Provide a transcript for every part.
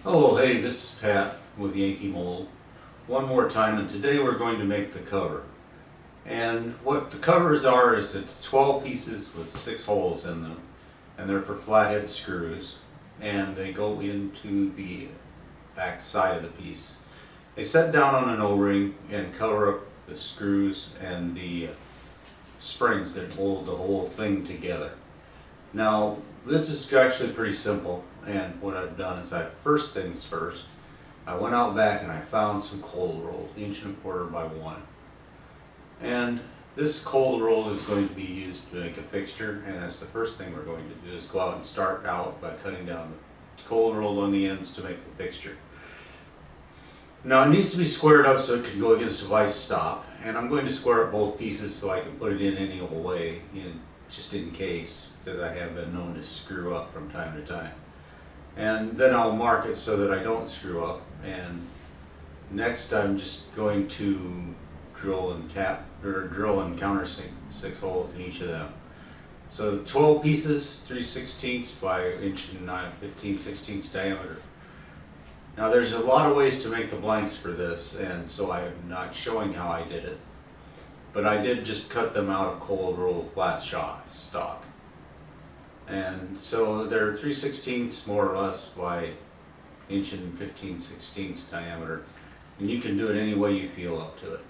Hello, hey, this is Pat with Yankee Mold. One more time, and today we're going to make the cover. And what the covers are is it's 12 pieces with 6 holes in them, and they're for flathead screws, and they go into the back side of the piece. They set down on an O-ring and cover up the screws and the springs that hold the whole thing together. Now, this is actually pretty simple, and what I've done is first things first, I went out back and I found some coil roll, 1.25 by 1. And this coil roll is going to be used to make a fixture, and that's the first thing we're going to do is go out and start out by cutting down the coil roll on the ends to make the fixture. Now it needs to be squared up so it can go against a vise stop, and I'm going to square up both pieces so I can put it in any old way, just in case, because I have been known to screw up from time to time. And then I'll mark it so that I don't screw up, and next I'm just going to drill and countersink 6 holes in each of them. So 12 pieces, 3/16 by 1.9 15/16 diameter. Now there's a lot of ways to make the blanks for this, and so I'm not showing how I did it. But I did just cut them out of coil roll flat stock. And so they're 3/16 more or less by 1.15/16 diameter. And you can do it any way you feel up to it.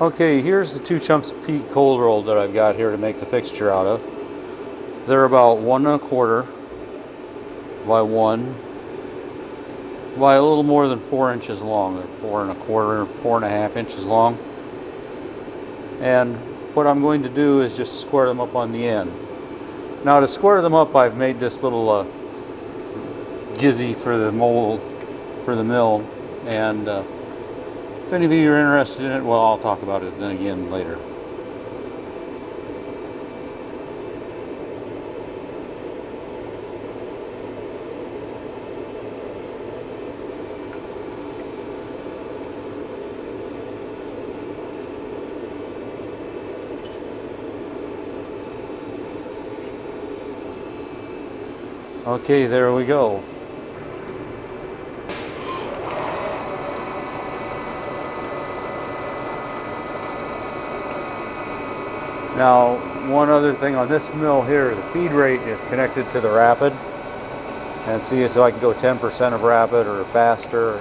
Okay, here's the 2 chunks of peat coil roll that I've got here to make the fixture out of. They're about 1.25 by 1 by a little more than 4 inches long. They're 4.25, 4.5 inches long. And what I'm going to do is just square them up on the end. Now to square them up, I've made this little gizzy for the mold, for the mill. And if any of you are interested in it, well, I'll talk about it then again later. Okay, there we go. Now, one other thing on this mill here, the feed rate is connected to the rapid. And see, so I can go 10% of rapid or faster.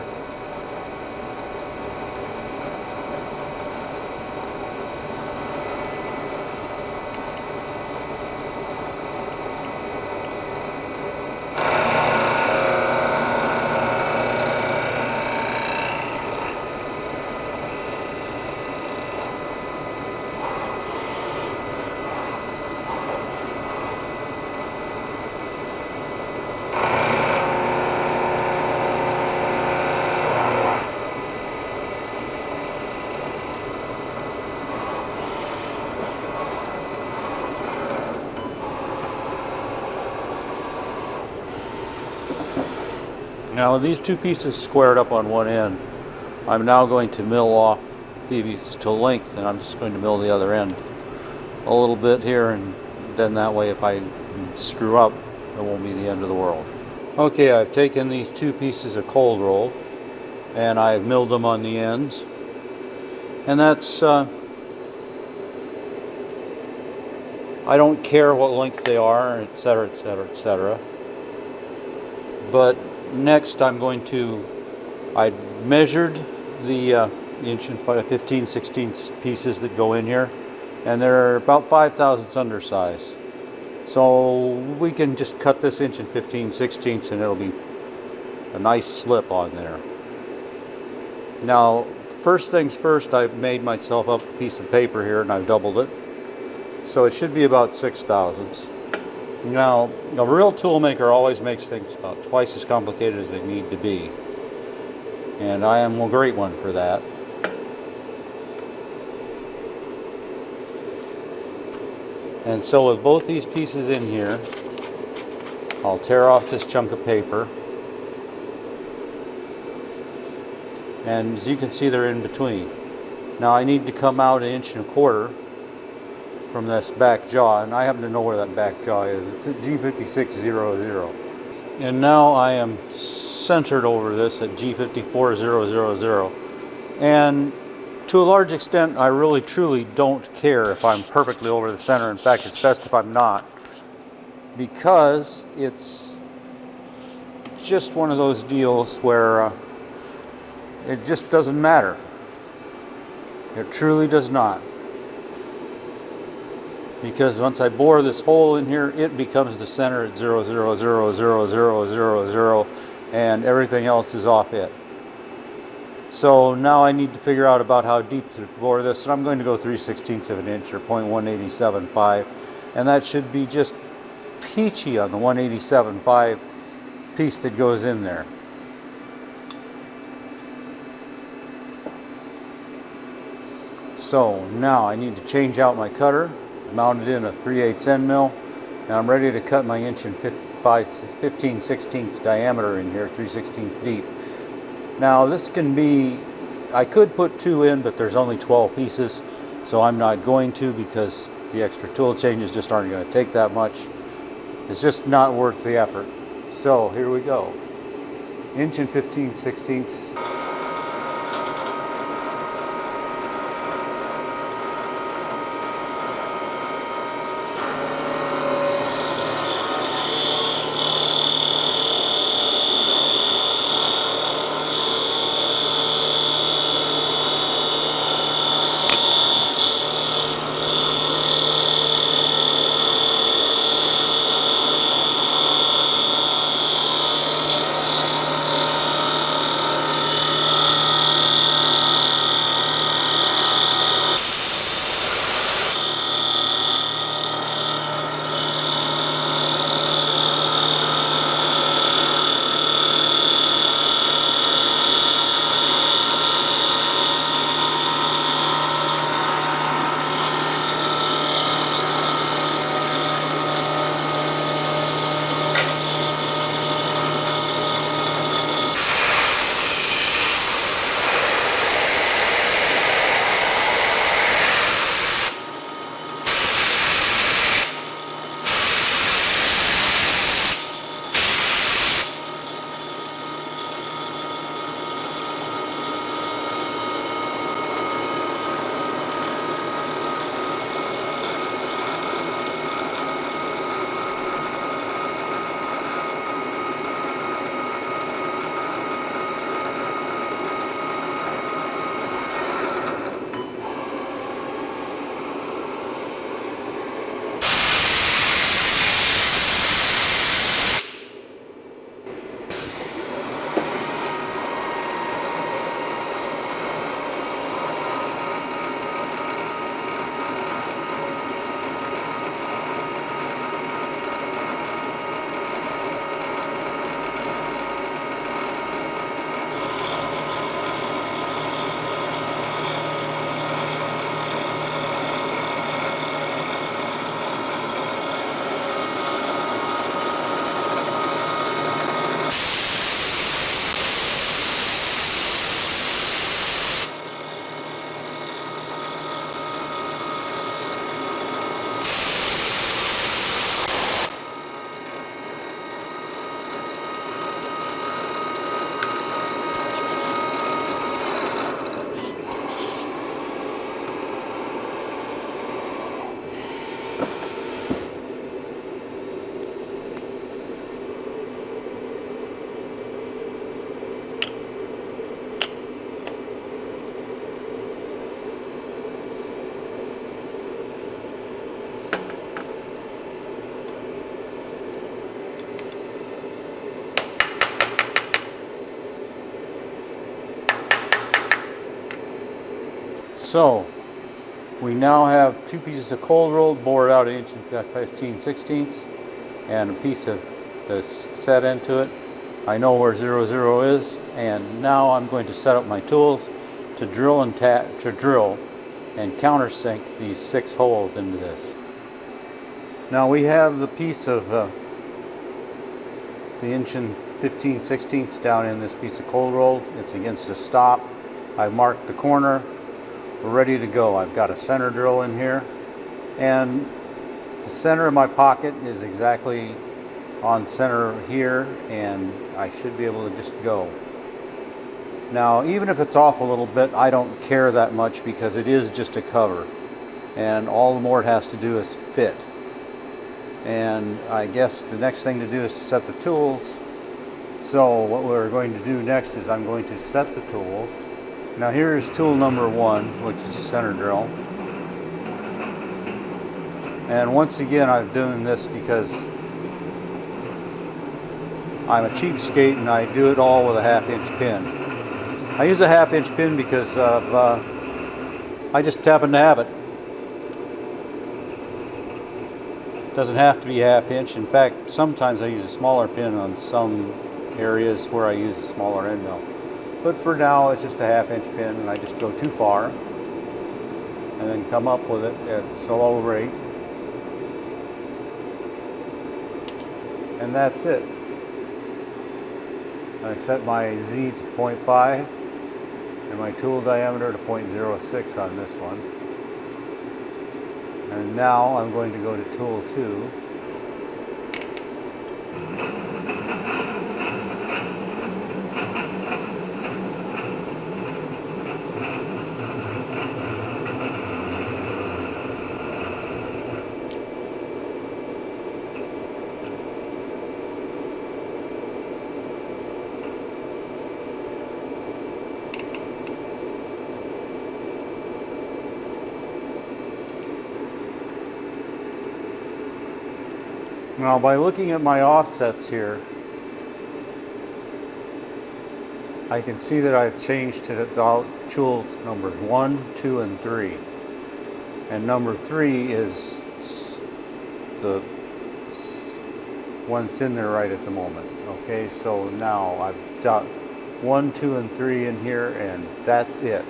Now these 2 pieces squared up on one end, I'm now going to mill off these to length, and I'm just going to mill the other end a little bit here, and then that way if I screw up, it won't be the end of the world. Okay, I've taken these 2 pieces of coil roll and I've milled them on the ends, and that's I don't care what length they are, etc., etc., etc. But next I measured the 1.15/16 pieces that go in here, and they're about 5/1000ths undersize. So we can just cut this 1.15/16 and it'll be a nice slip on there. Now, first things first, I've made myself up a piece of paper here and I've doubled it. So it should be about 6/1000ths. Now, a real tool maker always makes things about twice as complicated as they need to be. And I am a great one for that. And so with both these pieces in here, I'll tear off this chunk of paper. And as you can see, they're in between. Now I need to come out 1.25 inches from this back jaw, and I happen to know where that back jaw is. It's at G5600. And now I am centered over this at G54000. And to a large extent, I really truly don't care if I'm perfectly over the center. In fact, it's best if I'm not, because it's just one of those deals where it just doesn't matter. It truly does not. Because once I bore this hole in here, it becomes the center at 0.0000000, and everything else is off it. So now I need to figure out about how deep to bore this, and I'm going to go 3/16 of an inch, or 0.1875, and that should be just peachy on the 187.5 piece that goes in there. So now I need to change out my cutter, mounted in a 3/8 end mill, and I'm ready to cut my inch and 15/16 diameter in here, 3/16 deep. Now this can be, I could put 2 in, but there's only 12 pieces, so I'm not going to, because the extra tool changes just aren't going to take that much. It's just not worth the effort. So here we go. Inch and 15/16. So we now have 2 pieces of cold rolled bored out 1 inch and 15/16 and a piece of the set into it. I know where 00 is, and now I'm going to set up my tools to drill and countersink these 6 holes into this. Now we have the piece of the 1 inch and 15/16 down in this piece of cold roll. It's against a stop. I've marked the corner. We're ready to go. I've got a center drill in here, and the center of my pocket is exactly on center here, and I should be able to just go. Now, even if it's off a little bit, I don't care that much because it is just a cover, and all the more it has to do is fit. And I guess the next thing to do is to set the tools. So what we're going to do next is I'm going to set the tools. Now here is tool number 1, which is center drill. And once again, I'm doing this because I'm a cheapskate and I do it all with a 1/2-inch pin. I use a 1/2-inch pin because of, I just happen to have it. Doesn't have to be a 1/2 inch. In fact, sometimes I use a smaller pin on some areas where I use a smaller end mill. But for now, it's just a 1/2-inch pin, and I just go too far and then come up with it at a low rate. And that's it. I set my Z to 0.5 and my tool diameter to 0.06 on this one. And now I'm going to go to tool 2. Now, by looking at my offsets here, I can see that I've changed to the tool numbers 1, 2, and 3. And number 3 is the one that's in there right at the moment. Okay, so now I've got 1, 2, and 3 in here, and that's it.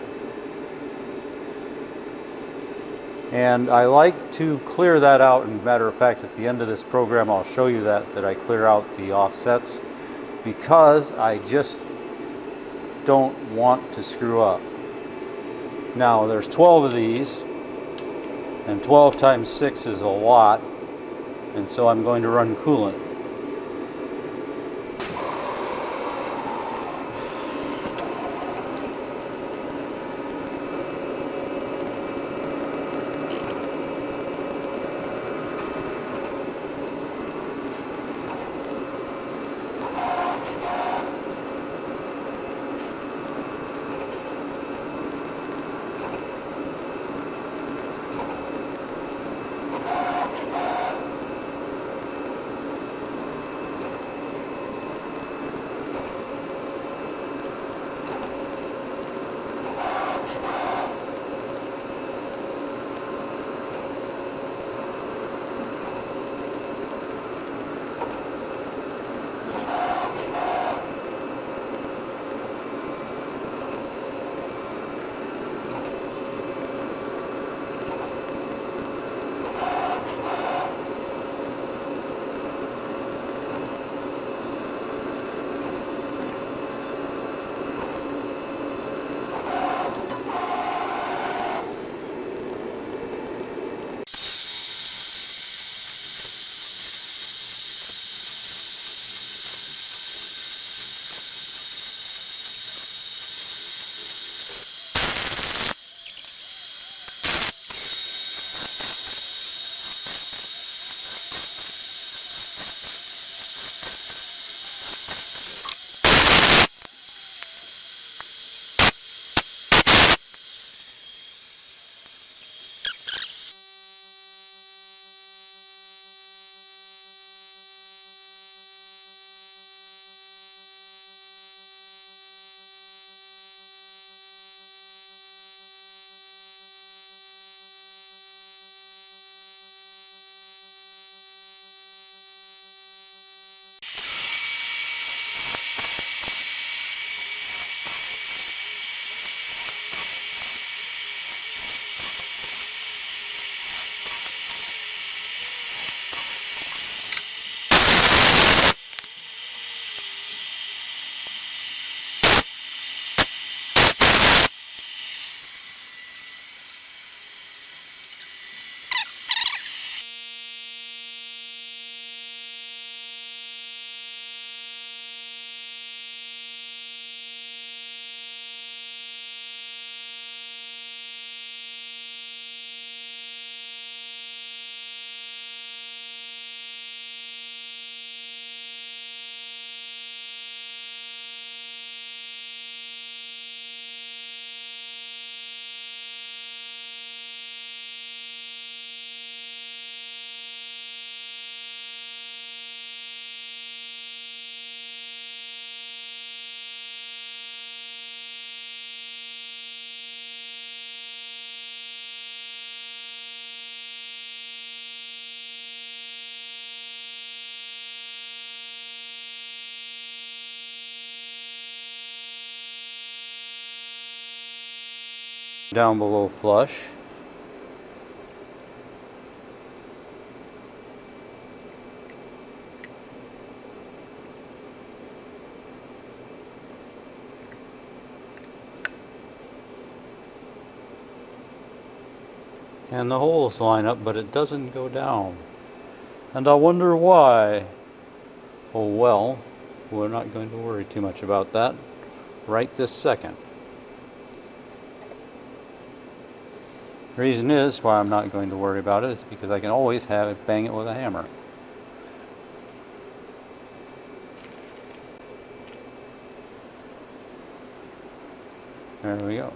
And I like to clear that out. And matter of fact, at the end of this program, I'll show you that I clear out the offsets because I just don't want to screw up. Now, there's 12 of these, and 12 times 6 is a lot, and so I'm going to run coolant. down below flush. And the holes line up, but it doesn't go down. And I wonder why. Oh well, we're not going to worry too much about that right this second. The reason is why I'm not going to worry about it is because I can always have it bang it with a hammer. There we go.